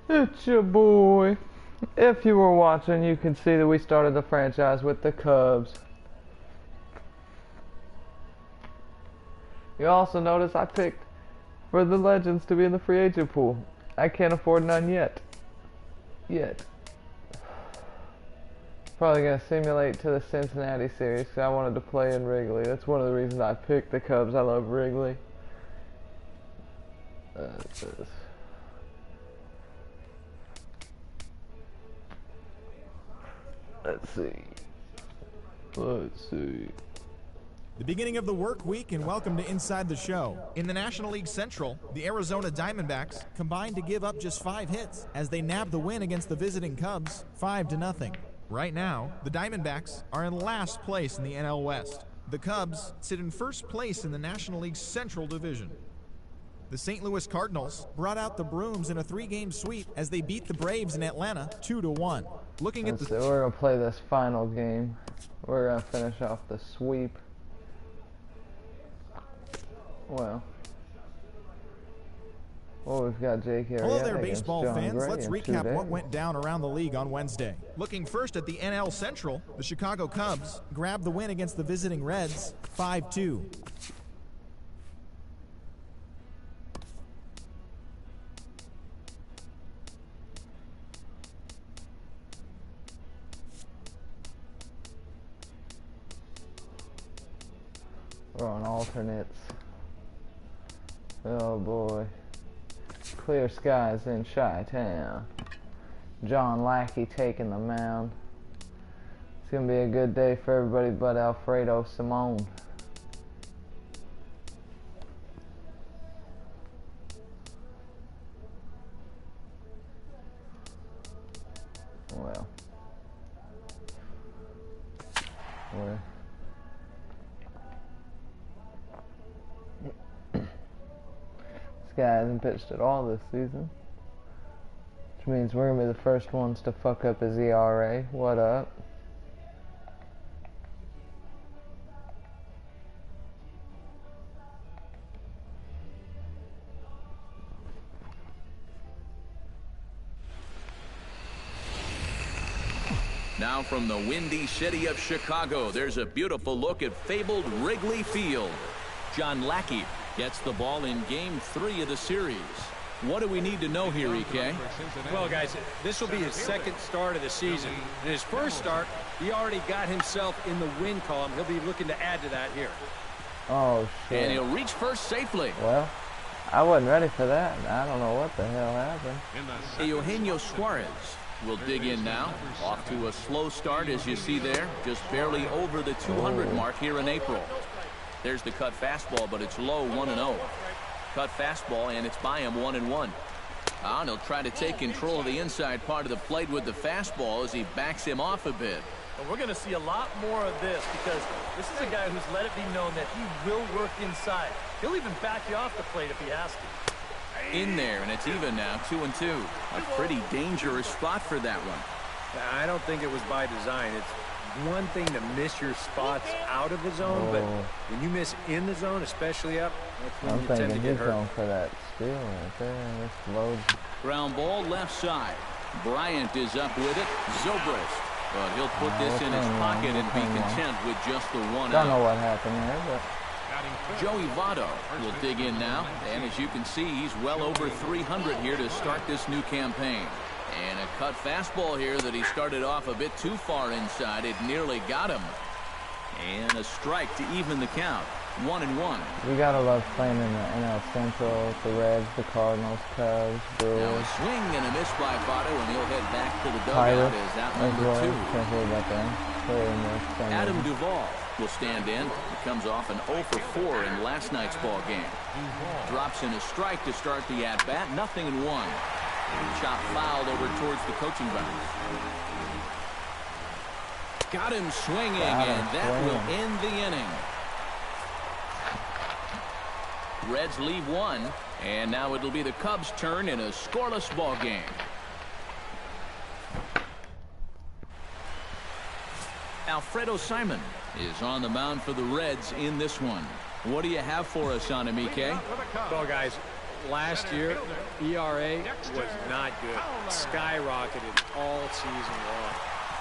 It's your boy. If you were watching, you can see that we started the franchise with the Cubs. You also notice I picked for the Legends to be in the free agent pool. I can't afford none yet. Probably going to simulate to the Cincinnati series because I wanted to play in Wrigley. That's one of the reasons I picked the Cubs. I love Wrigley. Let's see. The beginning of the work week, and welcome to Inside the Show. In the National League Central, the Arizona Diamondbacks combined to give up just 5 hits as they nabbed the win against the visiting Cubs 5-0. Right now, the Diamondbacks are in last place in the NL West. The Cubs sit in first place in the National League Central Division. The St. Louis Cardinals brought out the brooms in a 3-game sweep as they beat the Braves in Atlanta 2-1. Looking at we're going to play this final game. We're going to finish off the sweep. Well, we've got Jake here. Hello there, baseball fans. Let's recap what went down around the league on Wednesday. Looking first at the NL Central, the Chicago Cubs grabbed the win against the visiting Reds 5-2. We're on alternates. Oh boy. Clear skies in Chi-Town. John Lackey taking the mound. It's going to be a good day for everybody but Alfredo Simone. Well. This guy hasn't pitched at all this season, which means we're going to be the first ones to fuck up his ERA. What up? Now from the windy city of Chicago, there's a beautiful look at fabled Wrigley Field. John Lackey gets the ball in Game 3 of the series. What do we need to know here, EK? Well, guys, this will be his second start of the season. In his first start, he already got himself in the win column. He'll be looking to add to that here. Oh, shit. And he'll reach first safely. Well, I wasn't ready for that. I don't know what the hell happened. Eugenio Suarez will dig in now. Off to a slow start, as you see there. Just barely over the 200 mark here in April. There's the cut fastball, but it's low, 1-0. Cut fastball, and it's by him, 1-1. And he'll try to take control of the inside part of the plate with the fastball as he backs him off a bit. Well, we're going to see a lot more of this because this is a guy who's let it be known that he will work inside. He'll even back you off the plate if he has to. In there, and it's even now, 2-2. A pretty dangerous spot for that one. I don't think it was by design. It's one thing to miss your spots out of the zone, but when you miss in the zone, especially up, that's when you tend to get hurt. Going for that steal right there. This loads. Ground ball left side. Bryant is up with it. Zobrist. But he'll put this in his pocket and be content with just the one out. Don't know what happened there, but Joey Votto will dig in now, and as you can see, he's well over 300 here to start this new campaign. And a cut fastball here that he started off a bit too far inside. It nearly got him. And a strike to even the count. 1-1. We gotta love playing in the NL Central, the Reds, the Cardinals, Cubs, Brewers. Now a swing and a miss by Votto, and he'll head back to the dugout as out number 2. Can't hear about that. Adam Duvall will stand in. He comes off an 0 for 4 in last night's ball game. Drops in a strike to start the at-bat. 0-1. Chop fouled over towards the coaching box. Got him swinging, and that will end the inning. Reds leave 1, and now it'll be the Cubs' turn in a scoreless ball game. Alfredo Simon is on the mound for the Reds in this one. What do you have for us on him, EK? Well, guys, last year, ERA was not good. Skyrocketed all season long.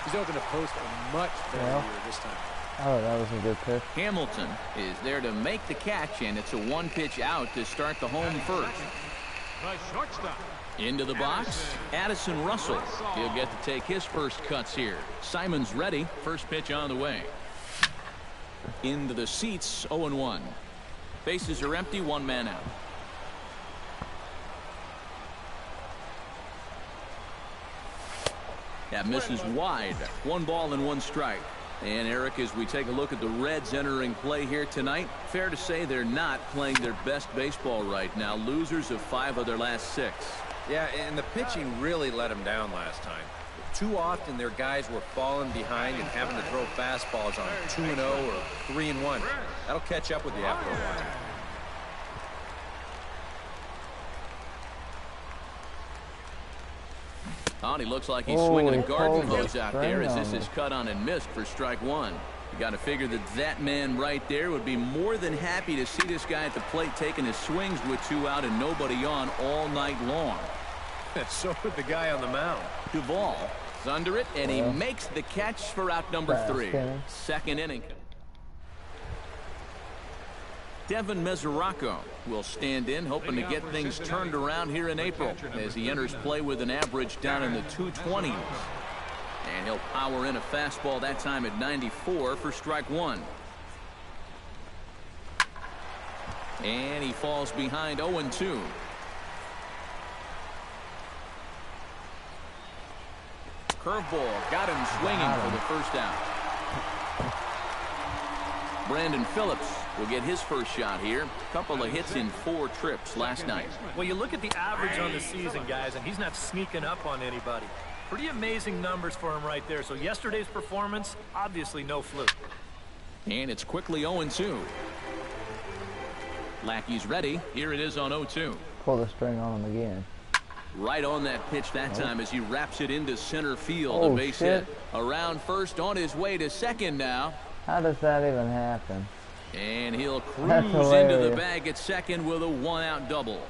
He's hoping to post a much better year this time. Oh, that was a good pitch. Hamilton is there to make the catch, and it's a one-pitch out to start the home first. Into the box, Addison Russell. He'll get to take his first cuts here. Simon's ready. First pitch on the way. Into the seats, 0-1. Bases are empty, one man out. That misses wide. 1 ball and 1 strike. And Eric, as we take a look at the Reds entering play here tonight, fair to say they're not playing their best baseball right now. Losers of 5 of their last 6. Yeah, and the pitching really let them down last time. Too often their guys were falling behind and having to throw fastballs on 2-0 or 3-1. That'll catch up with you after a while. He looks like he's swinging a garden hose out there as this is cut on and missed for strike 1. You got to figure that man right there would be more than happy to see this guy at the plate taking his swings with 2 out and nobody on all night long. So would the guy on the mound. Duvall is under it, and he makes the catch for out number 3. Second inning. Devin Mesoraco will stand in, hoping to get things turned around here in April as he enters play with an average down in the 220s. And he'll power in a fastball that time at 94 for strike 1. And he falls behind 0-2. Curveball got him swinging for the first out. Brandon Phillips will get his first shot here. Couple of hits in 4 trips last night. Well, you look at the average on the season, guys, and he's not sneaking up on anybody. Pretty amazing numbers for him right there. So yesterday's performance, obviously no fluke. And it's quickly 0-2. Lackey's ready. Here it is on 0-2. Pull the string on him again. Right on that pitch that time as he wraps it into center field. A base hit. Around first, on his way to second now. How does that even happen? And he'll cruise into the bag at second with a 1-out double.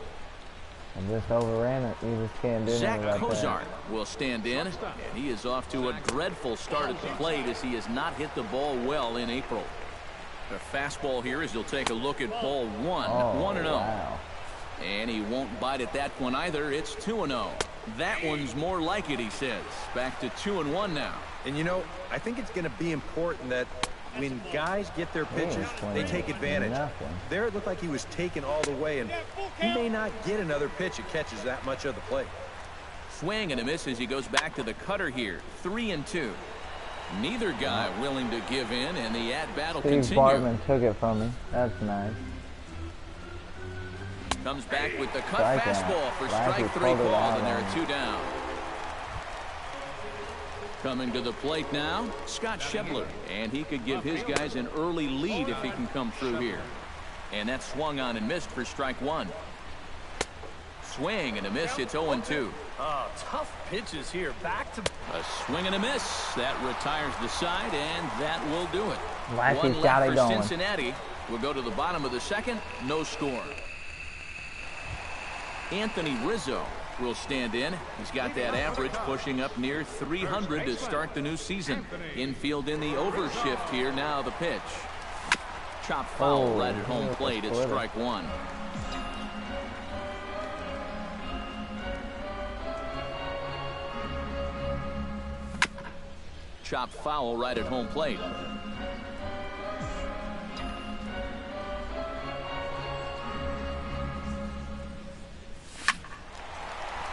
I just overran it. You just can't do Zach anything like Kozart that. will stand in, and he is off to a dreadful start at the plate as he has not hit the ball well in April. The fastball here as he'll take a look at ball 1. 1-0. Wow. And he won't bite at that one either. It's 2-0. That one's more like it, he says. Back to 2-1 now. And you know, I think it's going to be important that when guys get their pitches, they take advantage. There it looked like he was taken all the way, and he may not get another pitch that catches that much of the plate. Swing and a miss as he goes back to the cutter here. 3-2. Neither guy willing to give in, and the at-bat will continue. Steve Bartman took it from me. That's nice. Comes back with the cut fastball for strike 3 ball, and there are 2 down. Coming to the plate now, Scott Schebler, and he could give his guys an early lead if he can come through here. And that swung on and missed for strike 1. Swing and a miss. It's 0-2. Oh, tough pitches here. Back to a swing and a miss. That retires the side, and that will do it. Lackey's One got left it for going. Cincinnati. We'll go to the bottom of the second. No score. Anthony Rizzo will stand in. He's got that average pushing up near 300 to start the new season. Infield in the overshift here. Now the pitch. Chop foul right at home plate. It's strike 1. Chop foul right at home plate.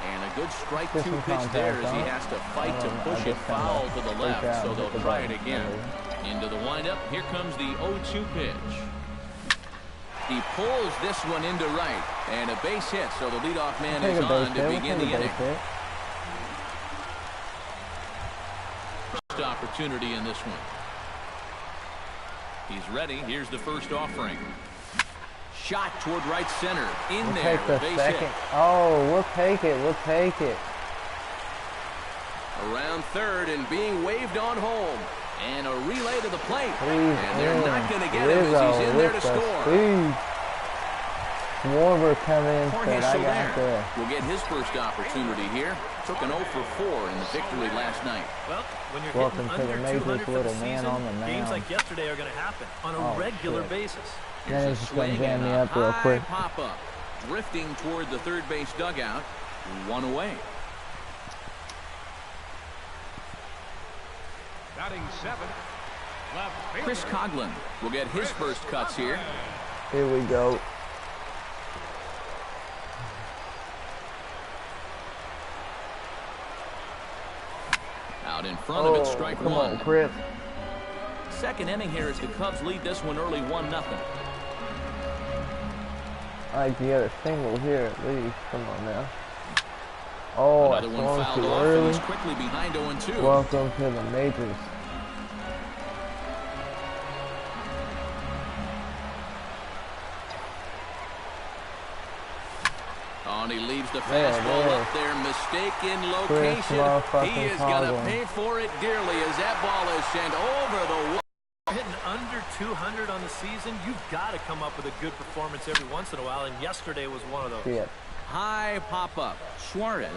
And a good strike 2 pitch there as he has to fight to push it foul to the left. So they'll try it again. Into the windup. Here comes the 0-2 pitch. He pulls this one into right. And a base hit. So the leadoff man is on to begin the inning. First opportunity in this one. He's ready. Here's the first offering. Shot toward right center. In there. Take the second. Oh, we'll take it. We'll take it. Around third and being waved on home. And a relay to the plate. And they're not going to get him as he's in there to score. Schwarber come in, Jorge but I got Soler there. will get his first opportunity here. Took an 0 for 4 in the victory last night. Well, when you're Welcome hitting to the under majors, 200 for the little man season, on the mound. games like yesterday are going to happen on a regular shit. basis. Then Here's he's a just going to swing jam and me a up real high quick. pop-up. Drifting toward the third base dugout. 1 away. Batting 7. Chris Coughlin will get his first cuts here. Here we go. Out in front of it, strike come one. on, Chris. Second inning here as the Cubs lead this one early 1-0. I like to get a single here at least. Come on now. Oh, I Another one swung fouled too off, and early. he's quickly behind 0-2. Welcome to the majors. Oh, and he leaves the fastball up there. Mistaken location. He is going to pay for it dearly as that ball is sent over the wall. Hitting under 200 on the season, you've got to come up with a good performance every once in a while, and yesterday was one of those. Yeah. High pop-up. Suarez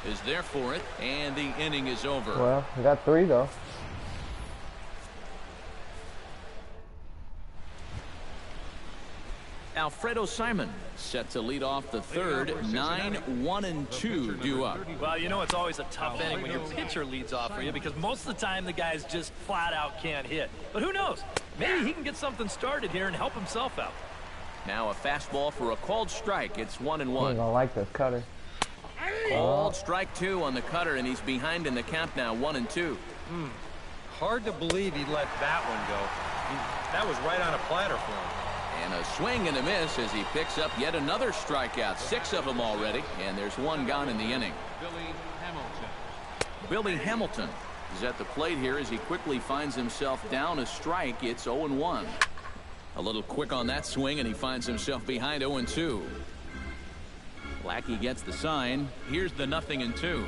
is there for it, and the inning is over. Well, we got 3 though. Alfredo Simon set to lead off the third. 9-1-2 due up. Well, you know it's always a tough inning when your pitcher leads off for you because most of the time the guys just flat out can't hit. But who knows? Maybe he can get something started here and help himself out. Now a fastball for a called strike. It's 1-1. I'm gonna like this cutter. Called strike 2 on the cutter, and he's behind in the count now. 1-2. Hard to believe he let that one go. That was right on a platter for him. And a swing and a miss as he picks up yet another strikeout. 6 of them already, and there's 1 gone in the inning. Billy Hamilton is at the plate here as he quickly finds himself down a strike. It's 0-1. A little quick on that swing, and he finds himself behind 0-2. Lackey gets the sign. Here's the 0-2.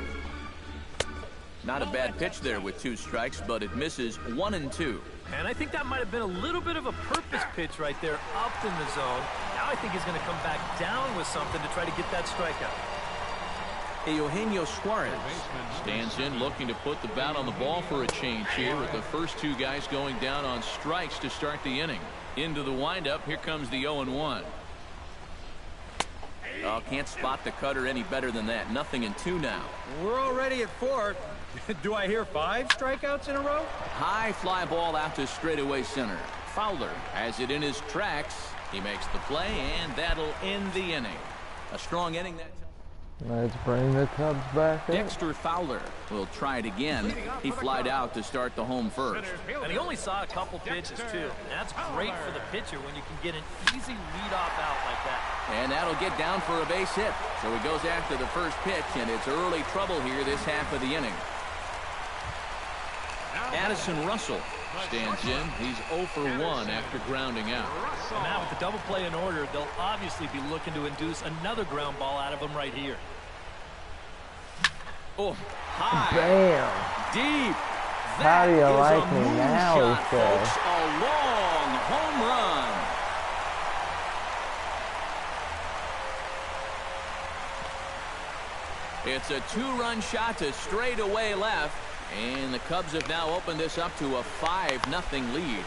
Not a bad pitch there with 2 strikes, but it misses. 1-2. And I think that might have been a little bit of a purpose pitch right there up in the zone. Now I think he's going to come back down with something to try to get that strikeout. Eugenio Suarez stands in looking to put the bat on the ball for a change here with the first 2 guys going down on strikes to start the inning. Into the windup. Here comes the 0-1. Oh, can't spot the cutter any better than that. 0-2 now. We're already at 4. Do I hear 5 strikeouts in a row? High fly ball out to straightaway center. Fowler has it in his tracks. He makes the play, and that'll end the inning. A strong inning that time. Let's bring the Cubs back in. Dexter Fowler will try it again. He flied out to start the home first. And he only saw a couple pitches, too. And that's great for the pitcher when you can get an easy leadoff out like that. And that'll get down for a base hit. So he goes after the first pitch, and it's early trouble here this half of the inning. Addison Russell stands in. He's 0 for 1 after grounding out. And now with the double play in order, they'll obviously be looking to induce another ground ball out of him right here. Oh, high. Bam. Deep. How do you That is like a me now, moonshot, he says. folks. A long home run. It's a 2-run shot to straightaway left. And the Cubs have now opened this up to a 5-0 lead.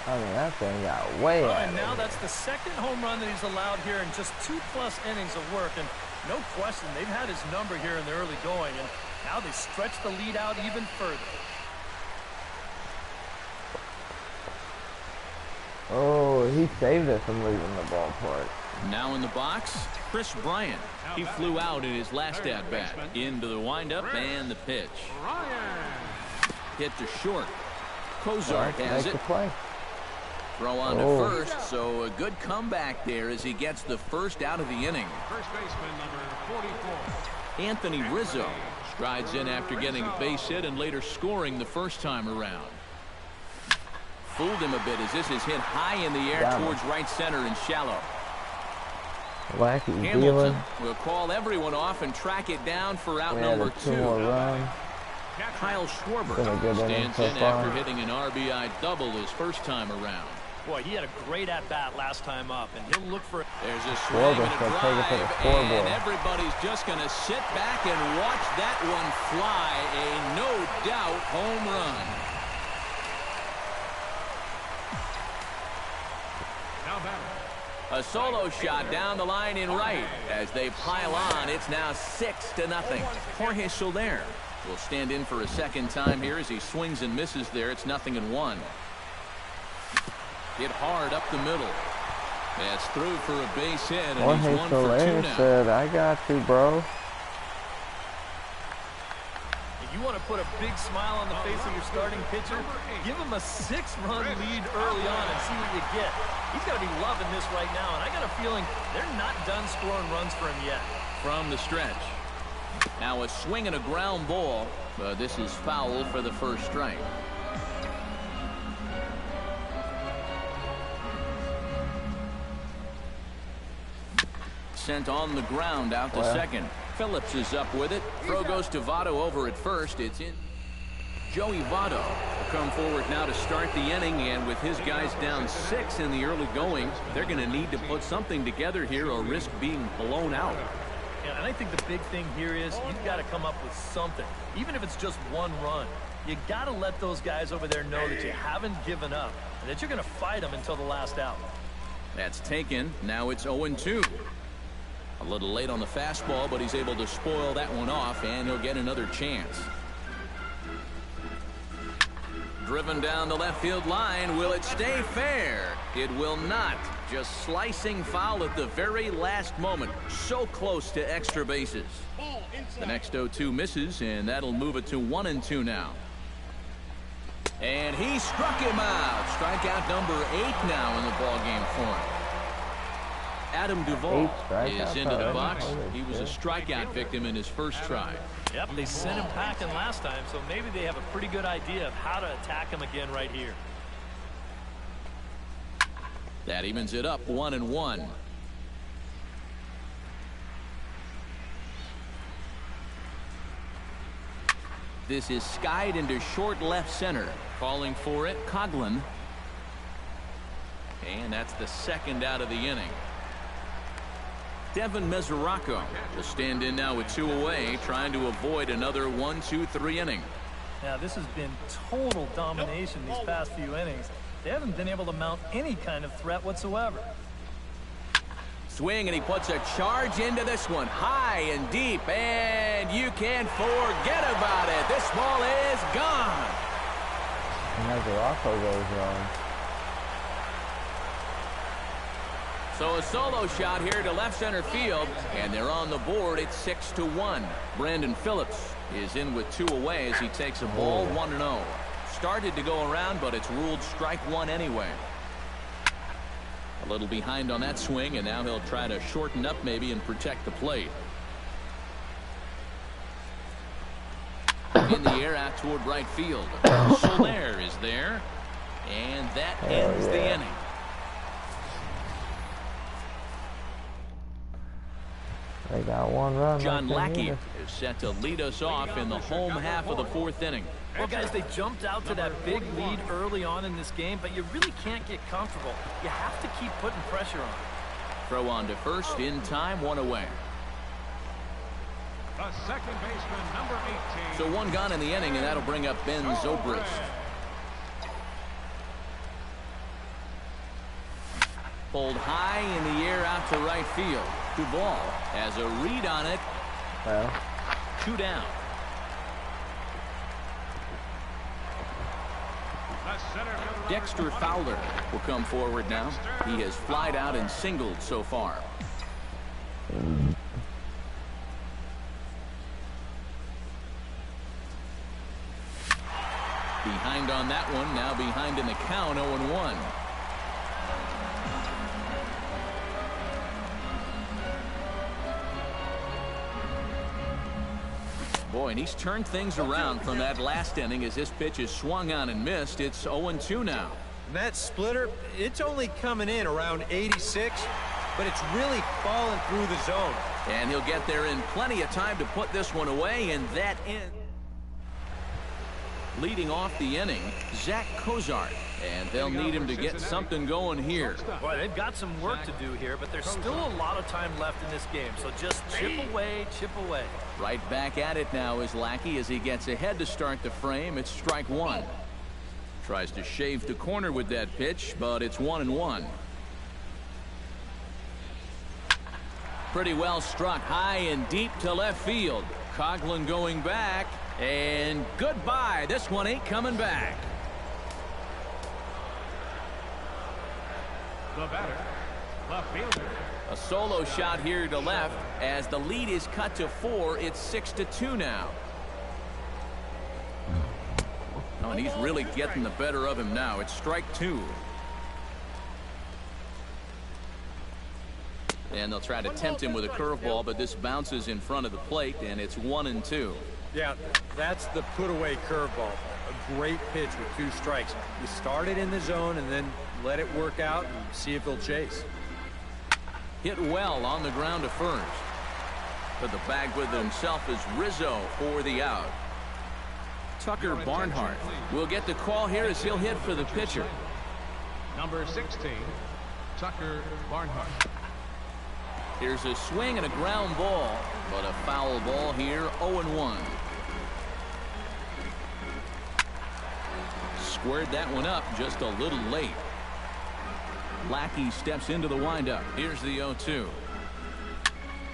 I mean, that thing got way out. And now that's the second home run that he's allowed here in just 2+ innings of work. And no question, they've had his number here in the early going. And now they stretch the lead out even further. Oh, he saved us from leaving the ballpark. Now in the box, Chris Bryant. He flew out in his last at-bat. Into the windup and the pitch. Hit to short. Kozart has Make it. the play. Throw on to first, so a good comeback there as he gets the first out of the inning. First baseman number 44. Anthony Rizzo strides in after getting a base hit and later scoring the first time around. Fooled him a bit as this is hit high in the air towards right center and shallow. Lackey Hamilton dealing. will call everyone off and track it down for out We number had a 2. 2 more run. Kyle Schwarber good stands so in far. after hitting an RBI double his first time around. Boy, he had a great at-bat last time up, and he'll look for it. There's a swing and a drive, and scoreboard. everybody's just going to sit back and watch that one fly. A no-doubt home run. Now batter. A solo shot down the line in right. As they pile on, it's now 6-0. Jorge Soler will stand in for a second time here as he swings and misses there. It's 0-1. Hit hard up the middle. That's through for a base hit, and he's 1 for 2 now. Said, I got you, bro. If you want to put a big smile on the face of your starting pitcher, give him a 6-run lead early on and see what you get. He's got to be loving this right now, and I got a feeling they're not done scoring runs for him yet. From the stretch. Now a swing and a ground ball, but this is foul for the first strike. Sent on the ground out to second. Phillips is up with it. Throw goes to Votto over at first. It's in. Joey Votto will come forward now to start the inning, and with his guys down 6 in the early going, they're going to need to put something together here or risk being blown out. Yeah, and I think the big thing here is you've got to come up with something, even if it's just 1 run. You got to let those guys over there know that you haven't given up and that you're going to fight them until the last out. That's taken. Now it's 0-2. A little late on the fastball, but he's able to spoil that one off, and he'll get another chance. Driven down the left field line. Will it stay fair? It will not. Just slicing foul at the very last moment. So close to extra bases. The next 0-2 misses, and that'll move it to 1-2 now. And he struck him out. Strikeout number 8 now in the ballgame for him. Adam Duvall is into the box. He was a strikeout victim in his first try. Yep, they sent him packing last time, so maybe they have a pretty good idea of how to attack him again right here. That evens it up 1-1. This is skied into short left center. Calling for it, Coughlin. And that's the second out of the inning. Devin Mesoraco will stand in now with 2 away, trying to avoid another 1-2-3 inning. Now, this has been total domination these past few innings. They haven't been able to mount any kind of threat whatsoever. Swing, and he puts a charge into this one, high and deep, and you can't forget about it. This ball is gone. Mesoraco goes wrong. So a solo shot here to left center field, and they're on the board. It's 6-1. Brandon Phillips is in with 2 away as he takes a ball 1-0. Started to go around, but it's ruled strike 1 anyway. A little behind on that swing, and now he'll try to shorten up maybe and protect the plate. In the air out toward right field. Soler is there, and that ends the inning. They got 1 run. John Lackey is set to lead us off in the home half of the 4th inning. Well, guys, they jumped out to that big lead early on in this game, but you really can't get comfortable. You have to keep putting pressure on. Throw on to first in time, 1 away. The second baseman, number 18. So 1 gone in the inning, and that'll bring up Ben Zobrist. Pulled high in the air out to right field. Duvall has a read on it. Well, 2 down. Dexter Fowler will come forward now. He has flied out and singled so far. Behind on that one, now behind in the count, 0-1. Boy, and he's turned things around from that last inning as this pitch is swung on and missed. It's 0-2 now. And that splitter, it's only coming in around 86, but it's really falling through the zone. And he'll get there in plenty of time to put this one away, and that ends. Leading off the inning, Zach Cozart. And they'll need him to get something going here. Boy, they've got some work to do here, but there's still a lot of time left in this game. So just chip away, chip away. Right back at it now is Lackey as he gets ahead to start the frame. It's strike one. Tries to shave the corner with that pitch, but it's 1-1. Pretty well struck high and deep to left field. Coughlin going back, and goodbye. This one ain't coming back. The batter, left fielder. A solo shot here to left as the lead is cut to 4. It's 6-2 now. Oh, and he's really getting the better of him now. It's strike 2. And they'll try to tempt him with a curveball, but this bounces in front of the plate, and it's 1-2. Yeah, that's the put-away curveball. A great pitch with 2 strikes. You start it in the zone and then let it work out and see if he'll chase. Hit well on the ground to first. But the bag with himself is Rizzo for the out. Tucker Barnhart will get the call here as he'll hit for the pitcher. Number 16, Tucker Barnhart. Here's a swing and a ground ball, but a foul ball here, 0-1. Squared that one up just a little late. Lackey steps into the windup. Here's the 0-2.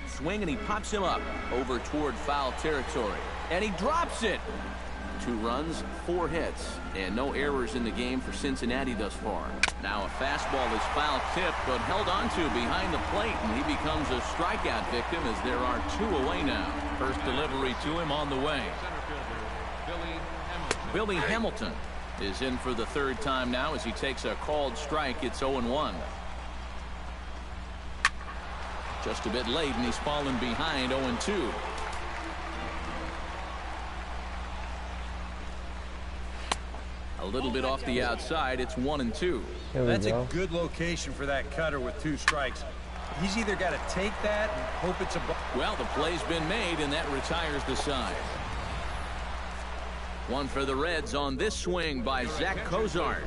Swing and he pops him up over toward foul territory. And he drops it. 2 runs, 4 hits, and no errors in the game for Cincinnati thus far. Now a fastball is foul tipped, but held onto behind the plate, and he becomes a strikeout victim as there are 2 away now. First delivery to him on the way. Billy Hamilton is in for the 3rd time now as he takes a called strike. It's 0-1. Just a bit late, and he's fallen behind 0-2. A little bit off the outside. It's 1-2. That's a good location for that cutter with 2 strikes. He's either got to take that and hope it's a ball. Well, the play's been made, and that retires the side. One for the Reds on this swing by Zach Cozart.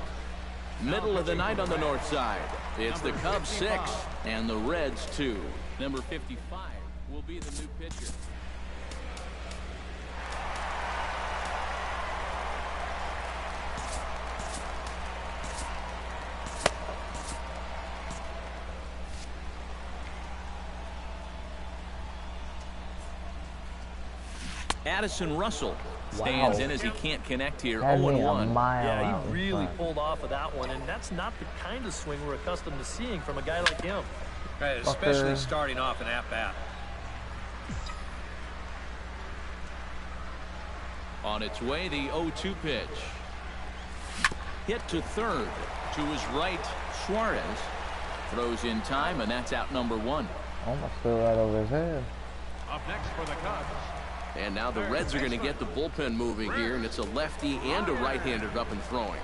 Middle of the night on the north side. It's the Cubs 6 and the Reds 2. Number 55 will be the new pitcher. Addison Russell stands in as he can't connect here. 0-1. Yeah, he really pulled off of that one, and that's not the kind of swing we're accustomed to seeing from a guy like him. Right, especially starting off an at-bat. On its way, the 0-2 pitch. Hit to third. To his right, Suarez throws in time, and that's out number 1. Almost threw right over his head. Up next for the Cubs. And now the Reds are going to get the bullpen moving here, and it's a lefty and a right-hander up and throwing.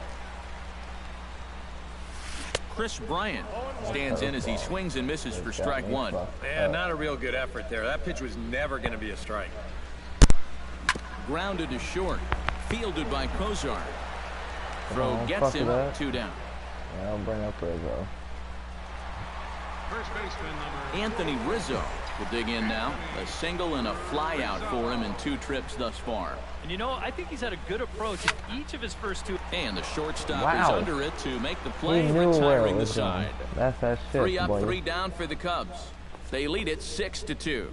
Chris Bryant stands in as he swings and misses for strike 1. Man, not a real good effort there. That pitch was never going to be a strike. Grounded to short. Fielded by Cozart. Throw gets him 2 down. Yeah, I'll bring up Rizzo. First baseman number Anthony Rizzo will dig in now. A single and a fly out for him in 2 trips thus far. And you know, I think he's had a good approach in each of his first 2. And the shortstop is under it to make the play, He knew retiring where the side. That's that shit, 3 up, boy. 3 down for the Cubs. They lead it 6-2.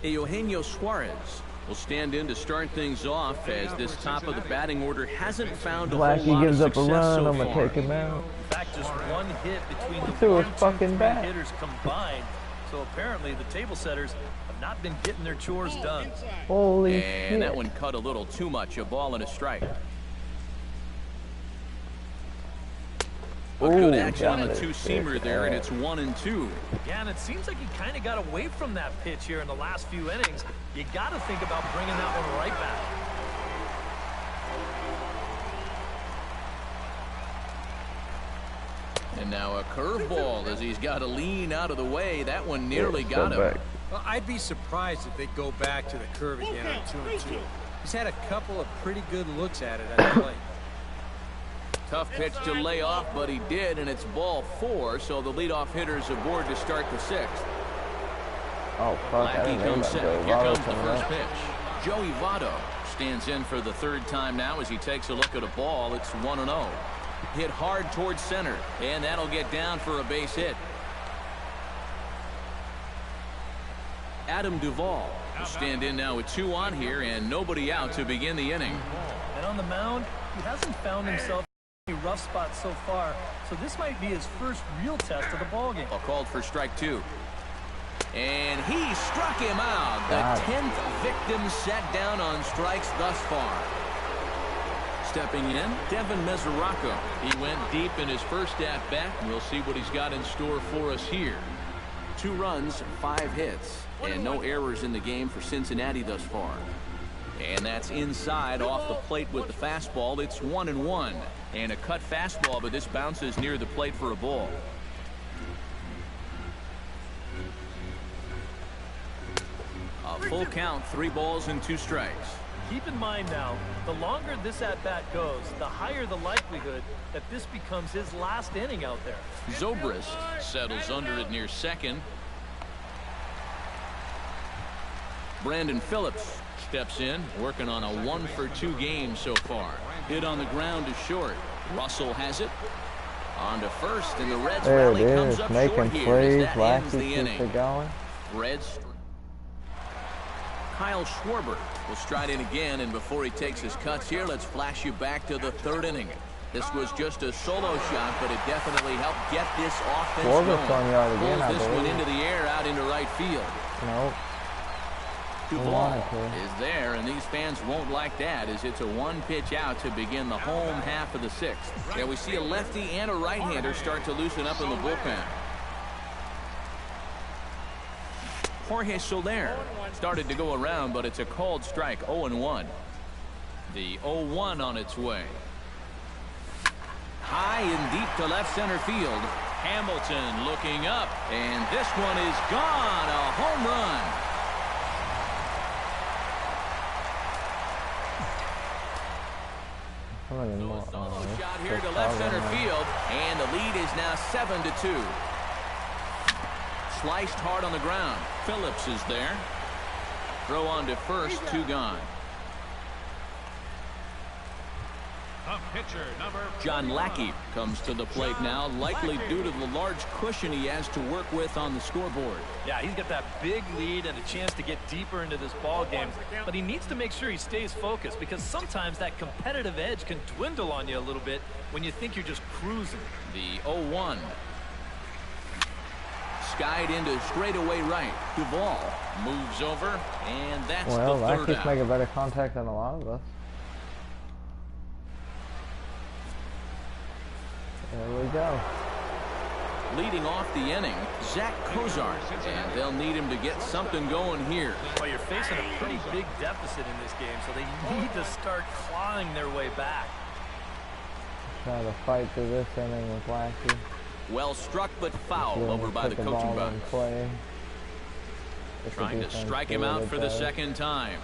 Eugenio Suarez will stand in to start things off as this top of the batting order hasn't found a whole lot of gives up a success run, so I'm gonna far. take him out. In fact, just 1 hit between the Threw his 1, 2, fucking 3 bat. hitters combined. So apparently the table setters have not been getting their chores done. Holy And shit. that one cut a little too much. A ball and a strike. A good action on a 2-seamer there, and it's 1-2. Yeah, and it seems like he kind of got away from that pitch here in the last few innings. You got to think about bringing that one right back. And now a curveball as he's got to lean out of the way. That one nearly got him. Well, I'd be surprised if they go back to the curve again on 2-2. He's had a couple of pretty good looks at it at the plate. Tough pitch to lay off, but he did, and it's ball 4, so the leadoff hitter's aboard to start the 6th. Oh, fuck. Lackey comes set. Here comes the first Votto. pitch. Joey Votto stands in for the 3rd time now as he takes a look at a ball. It's 1-0. Hit hard towards center, and that'll get down for a base hit. Adam Duvall will stand in now with 2 on here and nobody out to begin the inning. And on the mound, he hasn't found himself in a rough spot so far, so this might be his first real test of the ballgame. Called for strike 2. And he struck him out. The 10th victim set down on strikes thus far. Stepping in, Devin Mesoraco. He went deep in his first at-bat, and we'll see what he's got in store for us here. 2 runs, 5 hits, and no errors in the game for Cincinnati thus far. And that's inside off the plate with the fastball. It's 1-1. And a cut fastball, but this bounces near the plate for a ball. A full count, 3 balls and 2 strikes. Keep in mind now, the longer this at-bat goes, the higher the likelihood that this becomes his last inning out there. Zobrist settles under it near second. Brandon Phillips steps in, working on a 1-for-2 game so far. Hit on the ground to short. Russell has it. On to first, and the Reds rally comes up short here as that ends the inning. Reds. Kyle Schwarber will stride in again, and before he takes his cuts here, let's flash you back to the 3rd inning. This was just a solo shot, but it definitely helped get this offense going. Pulls this one into the air out into right field. Nope. Duvall is there, and these fans won't like that as it's a 1-pitch out to begin the home half of the 6th. Yeah, we see a lefty and a right-hander start to loosen up in the bullpen. Jorge Soler started to go around, but it's a called strike. 0-1. The 0-1 on its way. High and deep to left center field. Hamilton looking up, and this one is gone. A home run. Solo shot here to left center field, and the lead is now 7-2. Sliced hard on the ground. Phillips is there. Throw on to first, 2 gone. John Lackey comes to the plate now, likely due to the large cushion he has to work with on the scoreboard. Yeah, he's got that big lead and a chance to get deeper into this ball game, but he needs to make sure he stays focused because sometimes that competitive edge can dwindle on you a little bit when you think you're just cruising. The 0-1. Skied into straightaway right. Duvall moves over, and that's the 3rd out. Lackey's making better contact than a lot of us. There we go. Leading off the inning, Zach Cozart, and they'll need him to get something going here. Well, you're facing a pretty big deficit in this game, so they need to start clawing their way back. Try to fight through this inning with Lackey. Well struck, but foul over by the coaching box. Trying to strike him out for the 2nd time.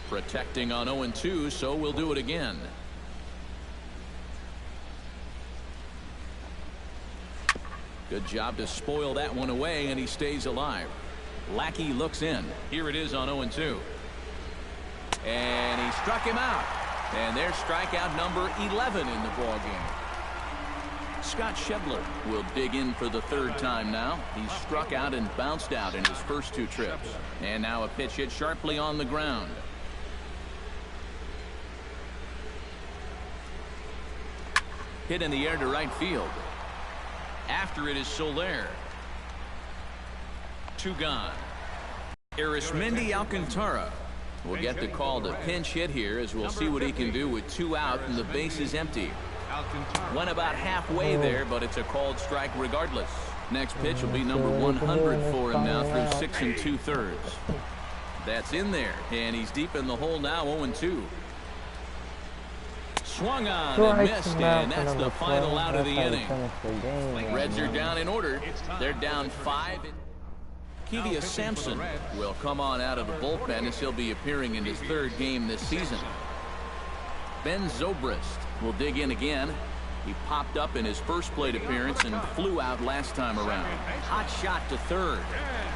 Protecting on 0-2, so we'll do it again. Good job to spoil that one away, and he stays alive. Lackey looks in. Here it is on 0-2. And he struck him out. And there's strikeout number 11 in the ballgame. Scott Schebler will dig in for the 3rd time now. He's struck out and bounced out in his first 2 trips. And now a pitch hit sharply on the ground. Hit in the air to right field. After it is Soler. 2 gone. Arismendi Alcantara will get the call to pinch hit here as we'll see what he can do with 2 out and the base is empty. Went about halfway there, but it's a called strike regardless. Next pitch will be number 100 for him now through 6 2/3. That's in there, and he's deep in the hole now, 0-2. Swung on and missed, and that's the final out of the inning. Reds are down in order. They're down 5. Kevius Sampson will come on out of the bullpen as he'll be appearing in his third game this season. Ben Zobrist will dig in again. He popped up in his first plate appearance and flew out last time around. Hot shot to third.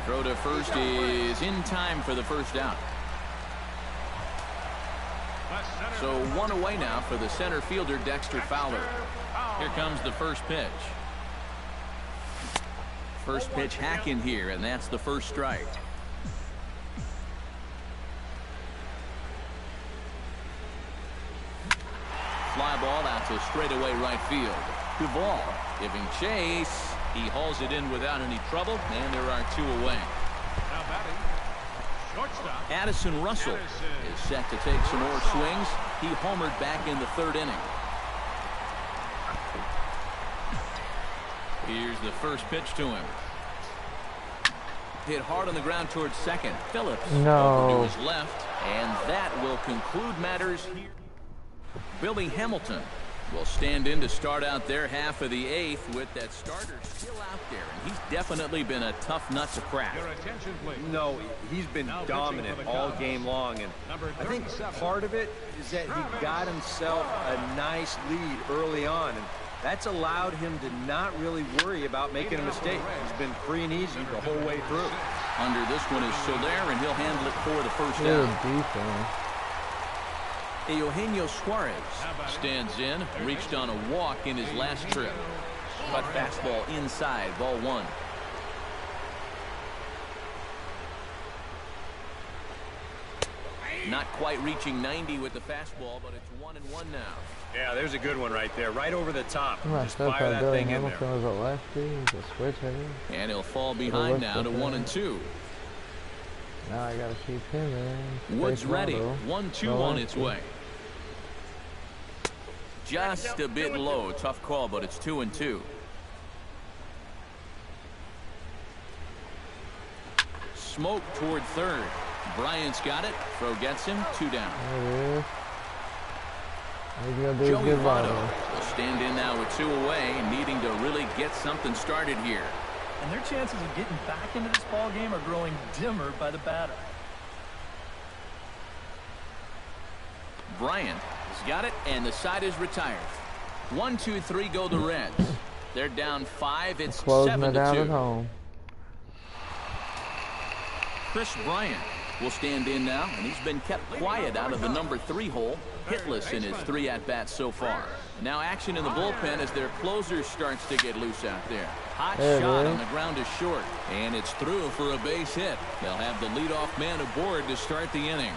Throw to first is in time for the first out. So one away now for the center fielder, Dexter Fowler. Here comes the first pitch. First pitch hack in here, and that's the first strike. Fly ball out to straightaway right field. Duvall giving chase. He hauls it in without any trouble, and there are two away. Now batting, shortstop. Addison Russell is set to take some more swings. He homered back in the third inning. Here's the first pitch to him. Hit hard on the ground towards second. Phillips over to his left, and that will conclude matters here. Billy Hamilton will stand in to start out their half of the eighth with that starter still out there, and he's definitely been a tough nut to crack. Your attention, please. No, he's been dominant all game long, and I think part of it is that he got himself a nice lead early on, and that's allowed him to not really worry about making a mistake. He's been free and easy the whole way through. Under this one is Soler, and he'll handle it for the first Good out. defense. Eugenio Suarez stands in, reached on a walk in his last trip. Cut fastball inside, ball one. Not quite reaching 90 with the fastball, but it's 1-1 now. Yeah, there's a good one right there, right over the top. I'm not Just sure if fire that Billy thing in there. Hamilton was a lefty. He's a switch hitter. And he'll fall behind now to 1-2. Now I gotta keep him in. Woods Face ready. model. 1-2 on its way. Just a bit low. Tough call, but it's 2-2. Smoke toward third. Bryant's got it. Throw gets him. 2 down. There it is. All he's gonna do is Joey get Votto Votto. will stand in now with 2 away, needing to really get something started here. And their chances of getting back into this ball game are growing dimmer by the batter. Bryant has got it, and the side is retired. 1, 2, 3 go the Reds. They're down 5. It's Closing it out at 7-2. home. Chris Bryant will stand in now, and he's been kept quiet out of the number 3 hole. Hitless in his 3 at-bats so far. Now action in the bullpen as their closer starts to get loose out there. Hot shot on the ground is short, and it's through for a base hit. They'll have the leadoff man aboard to start the inning.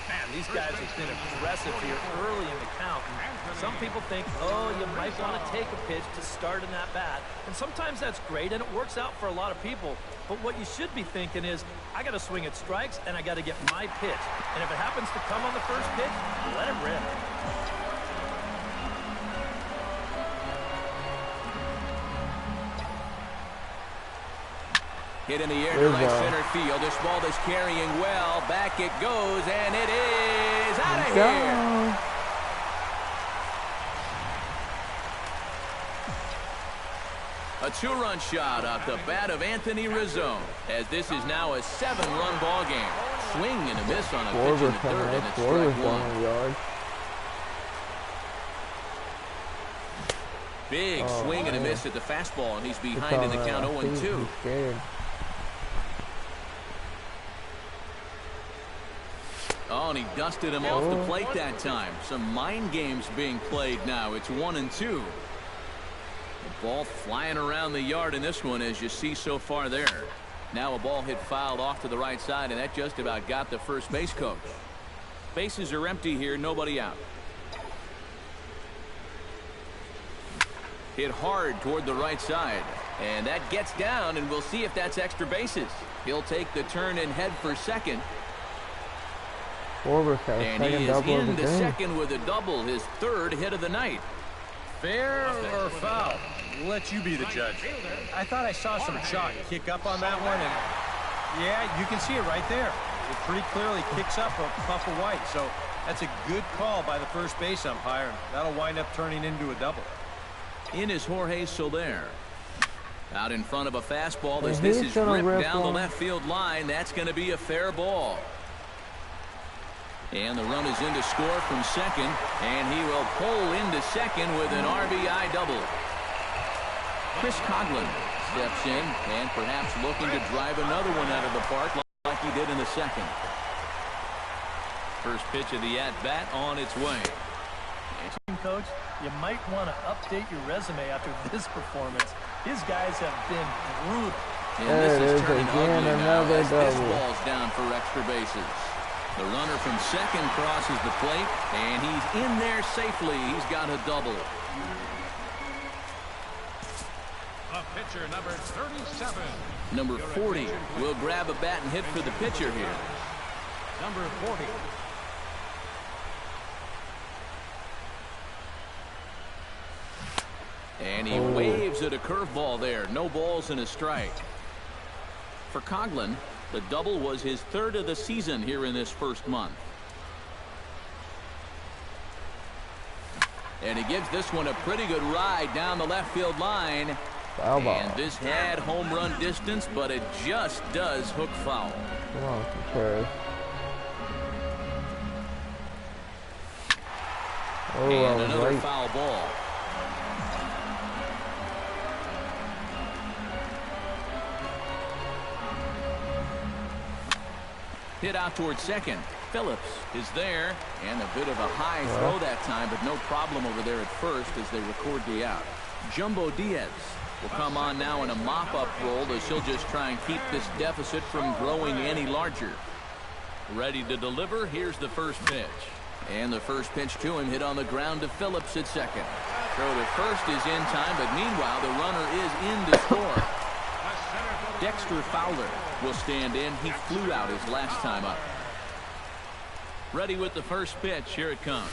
Man, these guys have been aggressive here early in the count. And some people think, oh, you might want to take a pitch to start in that bat. And sometimes that's great, and it works out for a lot of people. But what you should be thinking is, I got to swing at strikes, and I got to get my pitch. And if it happens to come on the first pitch, let it rip. Hit in the air to right center field. This ball is carrying well. Back it goes, and it is out of here. A 2-run shot off the bat of Anthony Rizzo, as this is now a 7-run ball game. Swing and a miss on a pitch in the third, and it's strike 1. Big swing and a miss at the fastball, and he's behind in the count 0-2. Oh, and he dusted him off the plate that time. Some mind games being played now. It's 1-2. The ball flying around the yard in this one, as you see so far there. Now a ball hit fouled off to the right side, and that just about got the first base coach. Bases are empty here, nobody out. Hit hard toward the right side, and that gets down, and we'll see if that's extra bases. He'll take the turn and head for second. And he is into second with a double, his 3rd hit of the night. Fair or foul? We'll let you be the judge. I thought I saw some chalk kick up on that one, and yeah, you can see it right there. It pretty clearly kicks up a puff of white, so that's a good call by the first base umpire. That'll wind up turning into a double. In is Jorge Soler. Out in front of a fastball as this is ripped down the left field line. That's going to be a fair ball. And the run is in to score from second, and he will pull into second with an RBI double. Chris Coghlan steps in and perhaps looking to drive another one out of the park like he did in the second. First pitch of the at-bat on its way. Coach, you might want to update your resume after this performance. His guys have been brutal. And this is turning ugly now as this ball's down for extra bases. The runner from second crosses the plate, and he's in there safely. He's got a double. The pitcher, number 37. Number 40 will grab a bat and hit for the pitcher here. Number 40. And he waves at a curveball there. No balls and a strike. For Coghlan, the double was his third of the season here in this first month. And he gives this one a pretty good ride down the left field line. Foul ball. And this had home run distance, but it just does hook foul. Come on, Contreras. And another foul ball. Hit out towards second. Phillips is there, and a bit of a high throw that time, but no problem over there at first as they record the out. Jumbo Diaz will come on now in a mop-up role as he'll just try and keep this deficit from growing any larger. Ready to deliver. Here's the first pitch. And the first pitch to him hit on the ground to Phillips at second. Throw to first is in time, but meanwhile the runner is in to score. Dexter Fowler will stand in. He flew out his last time up. Ready with the first pitch. Here it comes.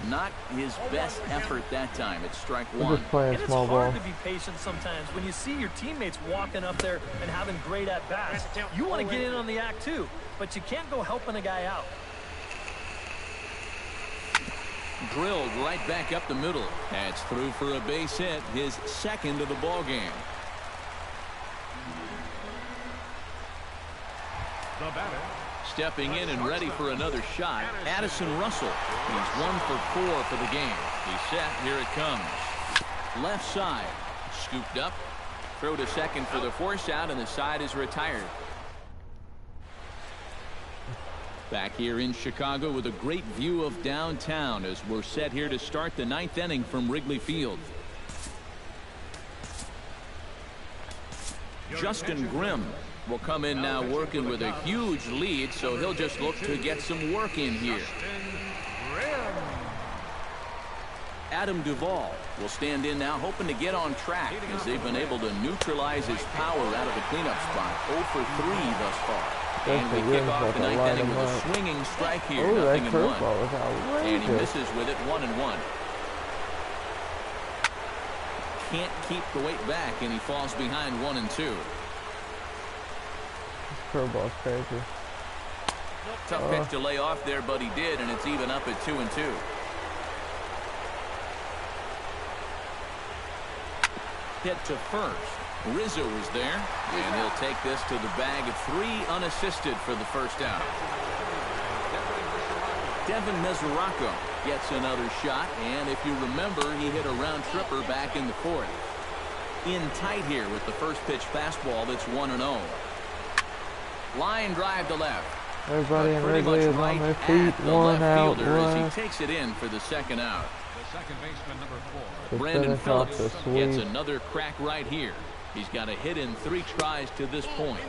Not his best effort that time. It's strike one. Just playing and it's small hard ball. to be patient sometimes when you see your teammates walking up there and having great at-bats. You want to get in on the act too, but you can't go helping a guy out. Drilled right back up the middle. That's through for a base hit. His second of the ball game. The batter. Stepping in and ready for another shot, Addison Russell. He's 1 for 4 for the game. He's set. Here it comes. Left side. Scooped up. Throw to second for the force out, and the side is retired. Back here in Chicago with a great view of downtown as we're set here to start the 9th inning from Wrigley Field. Justin Grimm will come in now working with a huge lead, so he'll just look to get some work in here. Adam Duvall will stand in now hoping to get on track as they've been able to neutralize his power out of the cleanup spot. 0 for 3 thus far. And we kick off the 9th inning with a swinging strike here. Nothing in one. And he misses with it. 1-1. Can't keep the weight back, and he falls behind 1-2. Curveball's crazy. Tough pitch to lay off there, but he did, and it's even up at 2-2. Hit to first. Rizzo is there, and he'll take this to the bag of 3 unassisted for the first out. Devin Mesoraco gets another shot, and if you remember, he hit a round tripper back in the 4th. In tight here with the first pitch fastball that's 1-0. Line drive to left. Everybody in Wrigley is on their feet. One out, as he takes it in for the second out. The second baseman, number 4. Brandon Phillips gets another crack right here. He's got a hit in 3 tries to this point.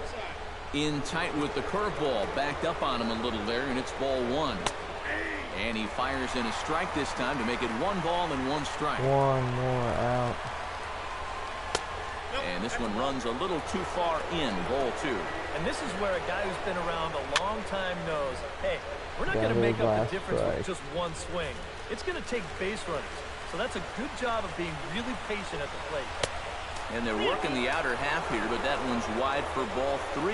In tight with the curveball, backed up on him a little there, and it's ball 1. And he fires in a strike this time to make it 1 ball and 1 strike. One more out. And this one runs a little too far in, ball 2. And this is where a guy who's been around a long time knows, hey, we're not going to make up the difference with just one swing. It's going to take base runners. So that's a good job of being really patient at the plate. And they're working the outer half here, but that one's wide for ball 3.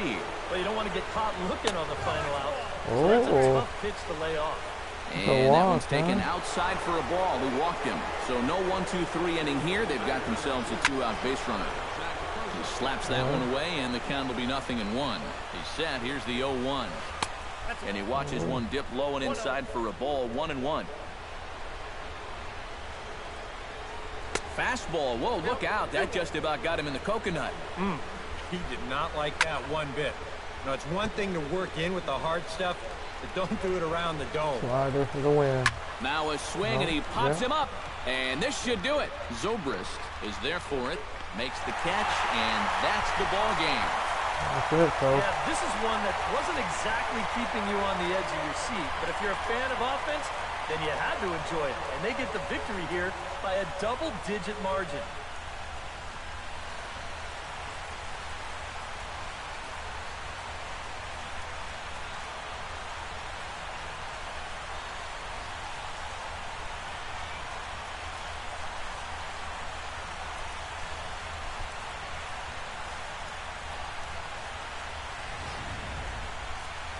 Well, you don't want to get caught looking on the final out. So that's a tough pitch to lay off. And that one's taken outside for a ball. He walked him. So no 1-2-3 inning here. They've got themselves a 2-out base runner. Slaps that one away, and the count will be 0-1. He's set. Here's the 0-1. And he watches one dip low and inside for a ball. 1-1. Fastball. Whoa, look out. That just about got him in the coconut. He did not like that one bit. Now, it's one thing to work in with the hard stuff, but don't do it around the dome. Slider for the win. Now a swing, and he pops him up. And this should do it. Zobrist is there for it. Makes the catch, and that's the ball game. That's it, folks. Yeah, this is one that wasn't exactly keeping you on the edge of your seat. But if you're a fan of offense, then you had to enjoy it. And they get the victory here by a double-digit margin.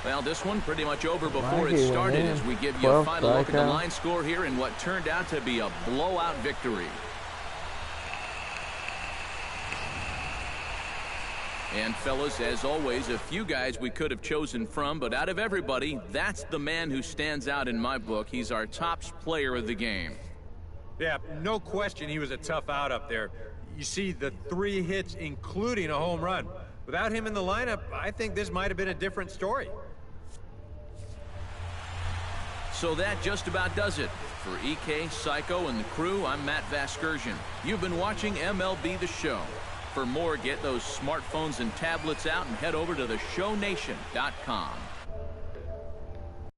Well, this one pretty much over before it started as we give you a final look at the line score here in what turned out to be a blowout victory. And fellas, as always, a few guys we could have chosen from, but out of everybody, that's the man who stands out in my book. He's our top player of the game. Yeah, no question he was a tough out up there. You see the 3 hits, including a home run. Without him in the lineup, I think this might have been a different story. So that just about does it. For EK, Psycho, and the crew, I'm Matt Vasgersian. You've been watching MLB The Show. For more, get those smartphones and tablets out and head over to theshownation.com.